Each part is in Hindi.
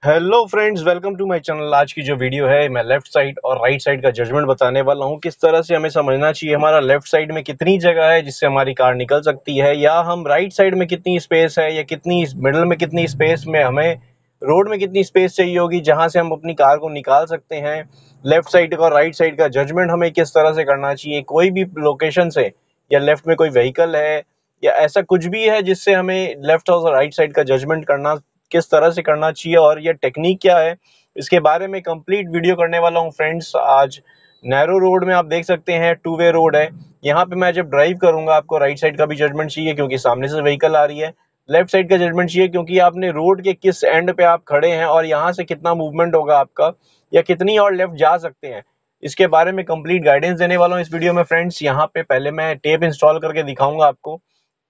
Hello friends, welcome to my channel. आज की जो वीडियो है मैं लेफ्ट साइड और राइट साइड का जजमेंट बताने वाला हूं। किस तरह से हमें समझना चाहिए हमारा लेफ्ट साइड में कितनी जगह है जिससे हमारी कार निकल सकती है, या हम राइट साइड में कितनी स्पेस है, या कितनी मिडल में कितनी स्पेस में हमें रोड में कितनी स्पेस चाहिए होगी जहां से हम अपनी कार को निकाल सकते हैं। लेफ्ट साइड का और राइट साइड का जजमेंट हमें किस तरह से करना चाहिए, कोई भी लोकेशन से, या लेफ्ट में कोई व्हीकल है या ऐसा कुछ भी है जिससे हमें लेफ्ट और राइट साइड का जजमेंट करना किस तरह से करना चाहिए और ये टेक्निक क्या है, इसके बारे में कंप्लीट वीडियो करने वाला हूं फ्रेंड्स। आज नैरो रोड में आप देख सकते हैं, टू वे रोड है। यहाँ पे मैं जब ड्राइव करूंगा आपको राइट साइड का भी जजमेंट चाहिए क्योंकि सामने से व्हीकल आ रही है। लेफ्ट साइड का जजमेंट चाहिए क्योंकि आपने रोड के किस एंड पे आप खड़े हैं और यहाँ से कितना मूवमेंट होगा आपका, या कितनी और लेफ्ट जा सकते हैं। इसके बारे में कंप्लीट गाइडेंस देने वाला हूँ इस वीडियो में फ्रेंड्स। यहाँ पे पहले मैं टेप इंस्टॉल करके दिखाऊंगा आपको।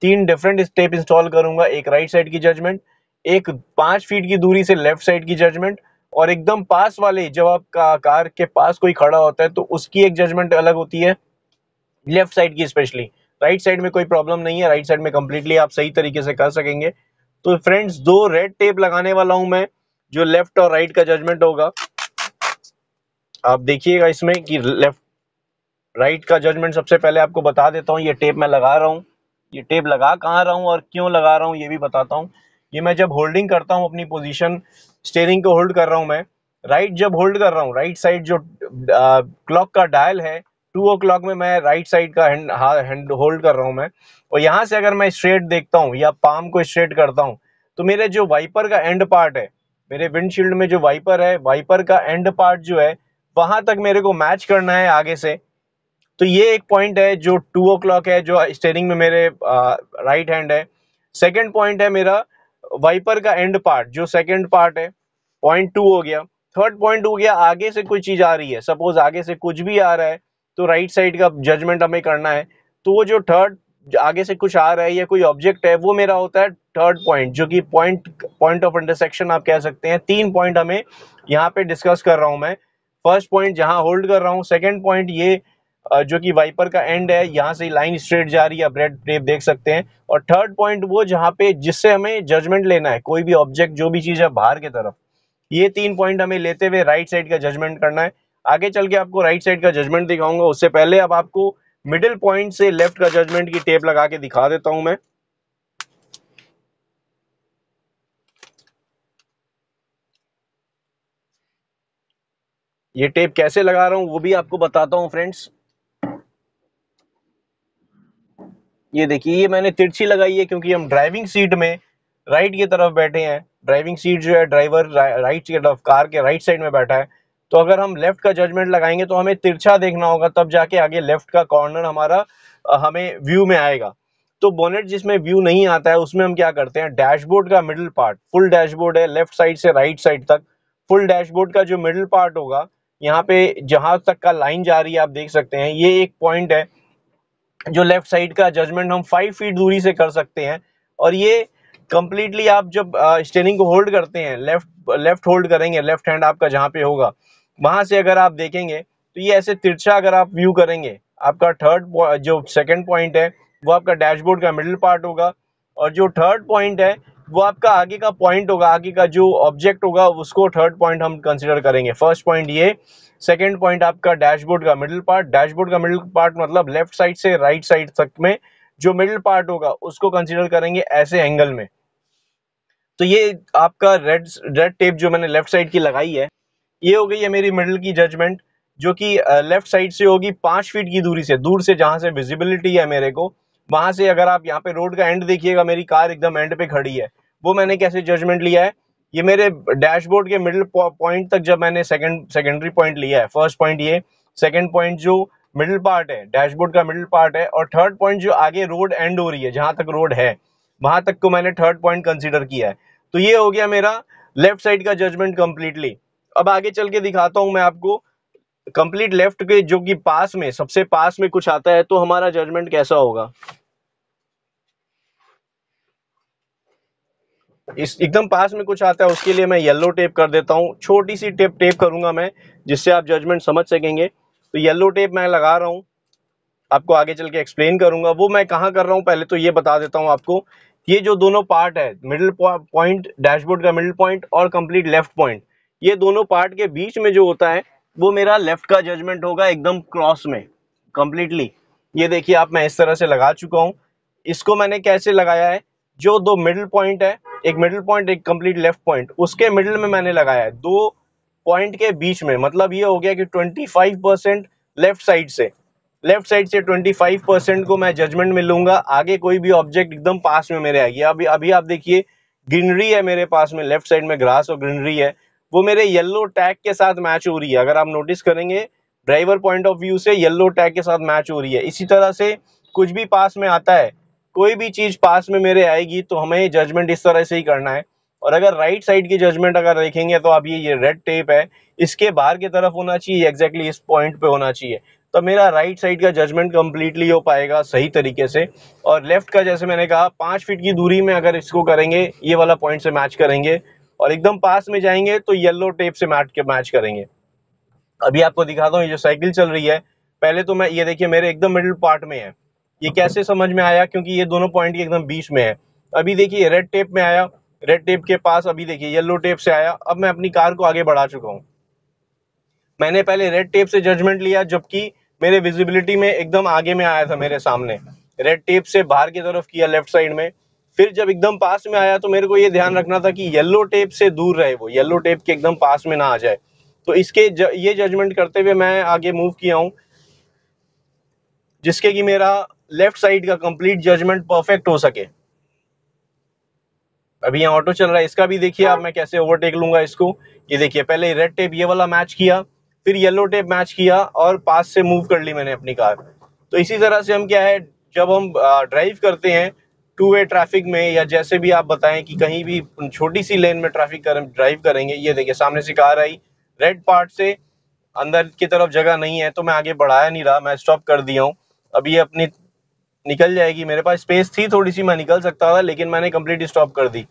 3 डिफरेंट टेप इंस्टॉल करूंगा, एक राइट साइड की जजमेंट, एक 5 फीट की दूरी से लेफ्ट साइड की जजमेंट, और एकदम पास वाले जब आपका कार के पास कोई खड़ा होता है तो उसकी एक जजमेंट अलग होती है, लेफ्ट साइड की स्पेशली। राइट साइड में कोई प्रॉब्लम नहीं है, राइट साइड में कंप्लीटली आप सही तरीके से कर सकेंगे। तो फ्रेंड्स, 2 रेड टेप लगाने वाला हूं मैं, जो लेफ्ट और राइट का जजमेंट होगा। आप देखिएगा इसमें कि लेफ्ट राइट का जजमेंट सबसे पहले आपको बता देता हूँ। ये टेप मैं लगा रहा हूँ, ये टेप लगा कहाँ रहा हूँ और क्यों लगा रहा हूँ ये भी बताता हूँ। ये मैं जब होल्डिंग करता हूँ अपनी पोजीशन, स्टीयरिंग को होल्ड कर रहा हूँ मैं, राइट जब होल्ड कर रहा हूँ, राइट साइड जो क्लॉक का डायल है 2 o'clock में मैं राइट साइड का हैंड होल्ड कर रहा हूँ मैं। और यहाँ से अगर मैं स्ट्रेट देखता हूँ या पाम को स्ट्रेट करता हूँ तो मेरे जो वाइपर का एंड पार्ट है, मेरे विंडशील्ड में जो वाइपर है, वाइपर का एंड पार्ट जो है वहां तक मेरे को मैच करना है आगे से। तो ये एक पॉइंट है जो 2 o'clock है, जो स्टीयरिंग में मेरे राइट हैंड है। सेकंड पॉइंट है मेरा वाइपर का एंड पार्ट, जो सेकंड पार्ट है, पॉइंट 2 हो गया। थर्ड पॉइंट हो गया, आगे से कोई चीज आ रही है, सपोज आगे से कुछ भी आ रहा है तो राइट साइड का जजमेंट हमें करना है। तो वो जो थर्ड आगे से कुछ आ रहा है या कोई ऑब्जेक्ट है, वो मेरा होता है थर्ड पॉइंट, जो कि पॉइंट ऑफ इंटरसेक्शन आप कह सकते हैं। 3 पॉइंट हमें यहाँ पे डिस्कस कर रहा हूं मैं। फर्स्ट पॉइंट जहां होल्ड कर रहा हूँ, सेकंड पॉइंट ये जो कि वाइपर का एंड है, यहाँ से लाइन स्ट्रेट जा रही है, आप रेड टेप देख सकते हैं। और थर्ड पॉइंट वो जहाँ पे जिससे हमें जजमेंट लेना है, कोई भी ऑब्जेक्ट जो भी चीज है बाहर की तरफ, ये 3 पॉइंट हमें लेते हुए राइट साइड का जजमेंट करना है। आगे चल के आपको राइट साइड का जजमेंट दिखाऊंगा, उससे पहले अब आपको मिडिल पॉइंट से लेफ्ट का जजमेंट की टेप लगा के दिखा देता हूं मैं। ये टेप कैसे लगा रहा हूं वो भी आपको बताता हूं फ्रेंड्स। ये देखिए, ये मैंने तिरछी लगाई है क्योंकि हम ड्राइविंग सीट में राइट की तरफ बैठे हैं। ड्राइविंग सीट जो है, ड्राइवर राइट की तरफ, कार के राइट साइड में बैठा है। तो अगर हम लेफ्ट का जजमेंट लगाएंगे तो हमें तिरछा देखना होगा, तब जाके आगे लेफ्ट का कॉर्नर हमारा हमें व्यू में आएगा। तो बोनेट जिसमें व्यू नहीं आता है उसमें हम क्या करते हैं, डैशबोर्ड का मिडिल पार्ट, फुल डैशबोर्ड है लेफ्ट साइड से राइट साइड तक, फुल डैशबोर्ड का जो मिडिल पार्ट होगा, यहाँ पे जहां तक का लाइन जा रही है आप देख सकते हैं, ये एक पॉइंट है जो लेफ्ट साइड का जजमेंट हम 5 फीट दूरी से कर सकते हैं। और ये कंप्लीटली आप जब स्टीयरिंग को होल्ड करते हैं, लेफ्ट लेफ्ट होल्ड करेंगे, लेफ्ट हैंड आपका जहां पे होगा वहां से अगर आप देखेंगे तो ये ऐसे तिरछा अगर आप व्यू करेंगे, आपका थर्ड जो सेकंड पॉइंट है वो आपका डैशबोर्ड का मिडिल पार्ट होगा, और जो थर्ड पॉइंट है वो आपका आगे का पॉइंट होगा, आगे का जो ऑब्जेक्ट होगा उसको थर्ड पॉइंट हम कंसिडर करेंगे। फर्स्ट पॉइंट ये, सेकेंड पॉइंट आपका डैशबोर्ड का मिडिल पार्ट। डैशबोर्ड का मिडिल पार्ट मतलब लेफ्ट साइड से राइट साइड तक में जो मिडिल पार्ट होगा उसको कंसीडर करेंगे ऐसे एंगल में। तो ये आपका रेड रेड टेप जो मैंने लेफ्ट साइड की लगाई है, ये हो गई है मेरी मिडिल की जजमेंट, जो कि लेफ्ट साइड से होगी 5 फीट की दूरी से, दूर से जहां से विजिबिलिटी है मेरे को वहां से। अगर आप यहाँ पे रोड का एंड देखिएगा, मेरी कार एकदम एंड पे खड़ी है। वो मैंने कैसे जजमेंट लिया है, ये मेरे डैशबोर्ड के मिडिल पॉइंट तक जब मैंने सेकेंडरी पॉइंट लिया है। फर्स्ट पॉइंट ये, सेकेंड पॉइंट जो मिडिल पार्ट है, डैशबोर्ड का मिडिल पार्ट है, और थर्ड पॉइंट जो आगे रोड एंड हो रही है, जहां तक रोड है वहां तक को मैंने थर्ड पॉइंट कंसीडर किया है। तो ये हो गया मेरा लेफ्ट साइड का जजमेंट कंप्लीटली। अब आगे चल के दिखाता हूं मैं आपको कंप्लीट लेफ्ट के, जो कि पास में, सबसे पास में कुछ आता है तो हमारा जजमेंट कैसा होगा। इस एकदम पास में कुछ आता है उसके लिए मैं येलो टेप कर देता हूँ, छोटी सी टेप करूंगा मैं जिससे आप जजमेंट समझ सकेंगे। तो येलो टेप मैं लगा रहा हूँ, आपको आगे चल के एक्सप्लेन करूंगा। वो मैं कहाँ कर रहा हूँ पहले तो ये बता देता हूँ आपको। ये जो दोनों पार्ट है, मिडिल पॉइंट, डैशबोर्ड का मिडिल पॉइंट और कंप्लीट लेफ्ट पॉइंट, ये दोनों पार्ट के बीच में जो होता है वो मेरा लेफ्ट का जजमेंट होगा, एकदम क्रॉस में कंप्लीटली। ये देखिए आप, मैं इस तरह से लगा चुका हूँ। इसको मैंने कैसे लगाया है, जो दो मिडिल पॉइंट है, एक मिडिल पॉइंट एक कंप्लीट लेफ्ट पॉइंट, उसके मिडिल में मैंने लगाया है, दो पॉइंट के बीच में। मतलब ये हो गया कि 25% लेफ्ट साइड से 25% को मैं जजमेंट में लूंगा। आगे कोई भी ऑब्जेक्ट एकदम पास में मेरे आएगी। अभी अभी आप देखिए, ग्रीनरी है मेरे पास में, लेफ्ट साइड में ग्रास और ग्रीनरी है, वो मेरे येलो टैग के साथ मैच हो रही है। अगर आप नोटिस करेंगे, ड्राइवर पॉइंट ऑफ व्यू से येलो टैग के साथ मैच हो रही है। इसी तरह से कुछ भी पास में आता है, कोई भी चीज पास में मेरे आएगी तो हमें जजमेंट इस तरह से ही करना है। और अगर राइट साइड की जजमेंट अगर देखेंगे तो आप ये रेड टेप है, इसके बाहर की तरफ होना चाहिए, एग्जैक्टली इस पॉइंट पे होना चाहिए, तो मेरा राइट साइड का जजमेंट कंप्लीटली हो पाएगा सही तरीके से। और लेफ्ट का, जैसे मैंने कहा, 5 फीट की दूरी में अगर इसको करेंगे, ये वाला पॉइंट से मैच करेंगे, और एकदम पास में जाएंगे तो येलो टेप से मैच करेंगे। अभी आपको दिखाता हूँ, ये जो साइकिल चल रही है, पहले तो मैं, ये देखिए मेरे एकदम मिडिल पार्ट में है। ये कैसे समझ में आया, क्योंकि ये दोनों पॉइंट के एकदम बीच में है। अभी देखिए रेड टेप में आया, रेड टेप के पास अभी देखिए येलो टेप से आया। अब मैं अपनी कार को आगे बढ़ा चुका हूँ। मैंने पहले रेड टेप से जजमेंट लिया, जबकि मेरे विजिबिलिटी में एकदम आगे में आया था मेरे सामने। रेड टेप से बाहर की तरफ किया लेफ्ट साइड में। फिर जब एकदम पास में आया तो मेरे को ये ध्यान रखना था कि येलो टेप से दूर रहे, वो येलो टेप के एकदम पास में ना आ जाए। तो ये जजमेंट करते हुए मैं आगे मूव किया हूँ, जिसके कि मेरा लेफ्ट साइड का कंप्लीट जजमेंट परफेक्ट हो सके। अभी यहाँ ऑटो चल रहा है, इसका भी देखिए आप, मैं कैसे ओवरटेक लूंगा इसको। ये देखिए, पहले रेड टेप ये वाला मैच किया, फिर येलो टेप मैच किया, और पास से मूव कर ली मैंने अपनी कार। तो इसी तरह से हम क्या है, जब हम ड्राइव करते हैं टू वे ट्रैफिक में, या जैसे भी आप बताएं कि कहीं भी छोटी सी लेन में ड्राइव करेंगे। ये देखिए सामने से कार आई, रेड पार्ट से अंदर की तरफ जगह नहीं है, तो मैं आगे बढ़ाया नहीं रहा, मैं स्टॉप कर दिया हूँ। अब ये अपनी निकल जाएगी, मेरे पास स्पेस थी थोड़ी सी, मैं निकल सकता था, लेकिन मैंने कंप्लीट स्टॉप कर दी।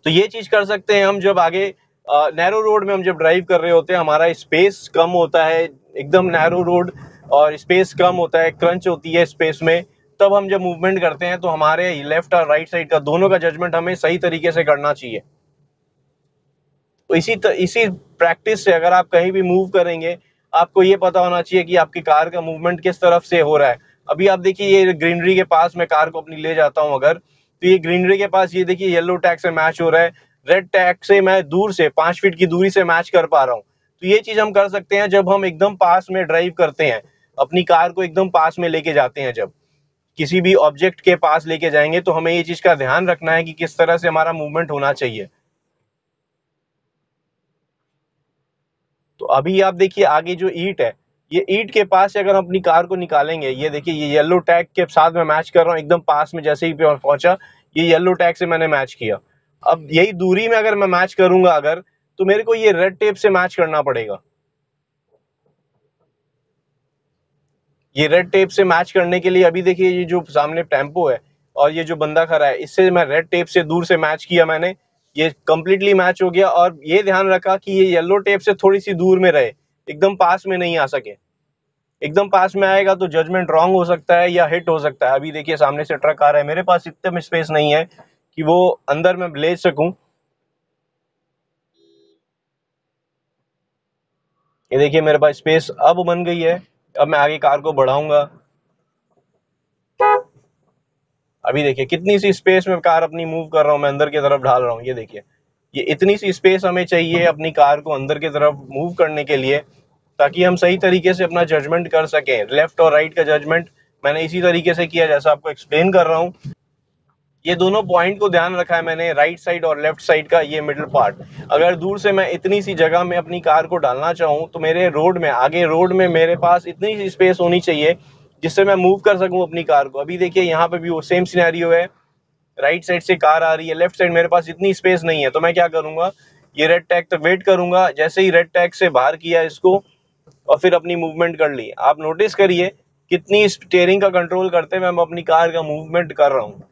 तो ये चीज कर सकते हैं हम, जब आगे नैरो रोड में हम जब ड्राइव कर रहे होते हैं, हमारा स्पेस कम होता है, एकदम नैरो रोड और स्पेस कम होता है, क्रंच होती है स्पेस में, तब हम जब मूवमेंट करते हैं तो हमारे लेफ्ट और राइट साइड का दोनों का जजमेंट हमें सही तरीके से करना चाहिए। तो इसी प्रैक्टिस से अगर आप कहीं भी मूव करेंगे, आपको ये पता होना चाहिए कि आपकी कार का मूवमेंट किस तरफ से हो रहा है। अभी आप देखिए, ये ग्रीनरी के पास मैं कार को अपनी ले जाता हूँ अगर, तो ये ग्रीनरी के पास ये देखिए येलो टैग से मैच हो रहा है, रेड टैग से मैं दूर से 5 फीट की दूरी से मैच कर पा रहा हूँ। तो ये चीज हम कर सकते हैं जब हम एकदम पास में ड्राइव करते हैं, अपनी कार को एकदम पास में लेके जाते हैं। जब किसी भी ऑब्जेक्ट के पास लेके जाएंगे तो हमें ये चीज का ध्यान रखना है कि किस तरह से हमारा मूवमेंट होना चाहिए। तो अभी आप देखिए, आगे जो ईंट है, ये ईंट के पास से अगर हम अपनी कार को निकालेंगे, ये देखिए ये येलो टैग के साथ में मैच कर रहा हूँ, एकदम पास में जैसे ही पहुंचा, ये येलो टैग से मैंने मैच किया। अब यही दूरी में अगर मैं मैच करूंगा अगर, तो मेरे को ये रेड टेप से मैच करना पड़ेगा। ये रेड टेप से मैच करने के लिए, अभी देखिए ये जो सामने टेम्पो है और ये जो बंदा खड़ा है, इससे मैं रेड टेप से दूर से मैच किया मैंने, ये कंप्लीटली मैच हो गया। और ये ध्यान रखा कि ये येलो टेप से थोड़ी सी दूर में रहे, एकदम पास में नहीं आ सके। एकदम पास में आएगा तो जजमेंट रॉन्ग हो सकता है या हिट हो सकता है। अभी देखिए सामने से ट्रक आ रहा है, मेरे पास इतने में स्पेस नहीं है कि वो अंदर में ले सकूं। ये देखिए मेरे पास स्पेस अब बन गई है, अब मैं आगे कार को बढ़ाऊंगा। अभी देखिए कितनी सी स्पेस में कार अपनी मूव कर रहा हूँ, मैं अंदर की तरफ ढाल रहा हूँ। ये देखिए, ये इतनी सी स्पेस हमें चाहिए अपनी कार को अंदर की तरफ मूव करने के लिए, ताकि हम सही तरीके से अपना जजमेंट कर सकें। लेफ्ट और राइट का जजमेंट मैंने इसी तरीके से किया जैसा आपको एक्सप्लेन कर रहा हूँ। ये दोनों पॉइंट को ध्यान रखा है मैंने, राइट साइड और लेफ्ट साइड का ये मिडिल पार्ट। अगर दूर से मैं इतनी सी जगह में अपनी कार को डालना चाहूँ तो मेरे रोड में, आगे रोड में मेरे पास इतनी सी स्पेस होनी चाहिए जिससे मैं मूव कर सकूं अपनी कार को। अभी देखिए यहाँ पे भी वो सेम सिनेरियो है, राइट साइड से कार आ रही है, लेफ्ट साइड मेरे पास इतनी स्पेस नहीं है। तो मैं क्या करूंगा, ये रेड टैग तक वेट करूंगा, जैसे ही रेड टैग से बाहर किया इसको और फिर अपनी मूवमेंट कर ली। आप नोटिस करिए कितनी स्टीयरिंग का कंट्रोल करते हुए मैं अपनी कार का मूवमेंट कर रहा हूँ।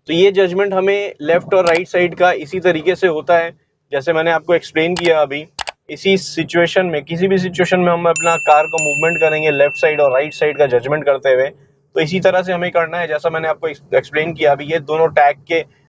तो ये जजमेंट हमें लेफ्ट और राइट साइड का इसी तरीके से होता है, जैसे मैंने आपको एक्सप्लेन किया अभी। इसी सिचुएशन में, किसी भी सिचुएशन में हम अपना कार को मूवमेंट करेंगे लेफ्ट साइड और राइट साइड का जजमेंट करते हुए। तो इसी तरह से हमें करना है, जैसा मैंने आपको एक्सप्लेन किया। अभी ये दोनों टैग के